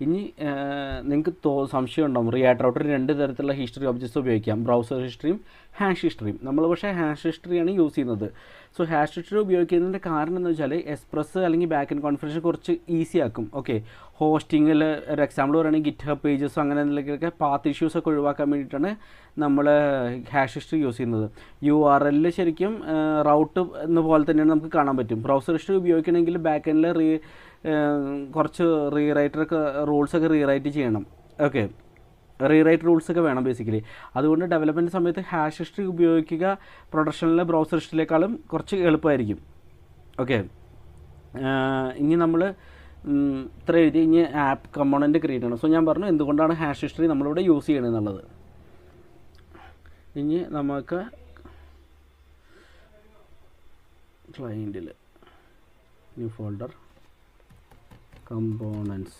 ഇനി നിങ്ങൾക്ക് സംശയം ഉണ്ടാകും, റിയാക്ട് റൗട്ടറിൽ 2 തരത്തിലുള്ള ഹിസ്റ്ററി ഒബ്ജക്ട്സ് ഉപയോഗിക്കാം, ബ്രൗസർ ഹിസ്റ്ററിയും ഹാഷ് ഹിസ്റ്ററിയും. നമ്മൾ പക്ഷേ ഹാഷ് ഹിസ്റ്ററിയാണ് യൂസ് ചെയ്യുന്നത്. സോ ഹാഷ് ഹിസ്റ്ററി ഉപയോഗിക്കുന്നതിൻ്റെ കാരണം എന്ന് വെച്ചാൽ എക്സ്പ്രസ് അല്ലെങ്കിൽ ബാക്ക് എൻഡ് കോൺഫിഗറേഷൻ കുറച്ച് ഈസി ആക്കും. ഓക്കെ, ഹോസ്റ്റിങ്ങിൽ ഒരു എക്സാമ്പിൾ പറയുകയാണെങ്കിൽ ഗിറ്റ്ഹബ് പേജസോ അങ്ങനെ എന്തെങ്കിലുമൊക്കെ പാത്ത് ഇഷ്യൂസൊക്കെ ഒഴിവാക്കാൻ വേണ്ടിയിട്ടാണ് നമ്മൾ ഹാഷ് ഹിസ്റ്ററി യൂസ് ചെയ്യുന്നത്. URL ശരിക്കും റൗട്ട് എന്ന പോലെ തന്നെയാണ് നമുക്ക് കാണാൻ പറ്റും. ബ്രൗസർ ഹിസ്റ്ററി ഉപയോഗിക്കണമെങ്കിൽ ബാക്ക് എൻഡിൽ കുറച്ച് റൂൾസൊക്കെ റീറൈറ്റ് ചെയ്യണം. ഓക്കെ, റീറൈറ്റ് റൂൾസൊക്കെ വേണം ബേസിക്കലി. അതുകൊണ്ട് ഡെവലപ്മെൻറ്റ് സമയത്ത് ഹാഷ് ഹിസ്റ്ററി ഉപയോഗിക്കുക പ്രൊഡക്ഷനിലെ ബ്രൗസർ ഹിസ്റ്ററിയേക്കാളും കുറച്ച് എളുപ്പമായിരിക്കും. ഓക്കെ, ഇനി നമ്മൾ ഇത്ര എഴുതി. ഇനി ആപ്പ് കമ്പോണൻറ്റ് ക്രിയേറ്റ് ചെയ്യണം. സോ ഞാൻ പറഞ്ഞു എന്തുകൊണ്ടാണ് ഹാഷ് ഹിസ്റ്ററി നമ്മളിവിടെ യൂസ് ചെയ്യണമെന്നുള്ളത്. ഇനി നമുക്ക് ക്ലയൻറ്റിൽ ന്യൂ ഫോൾഡർ components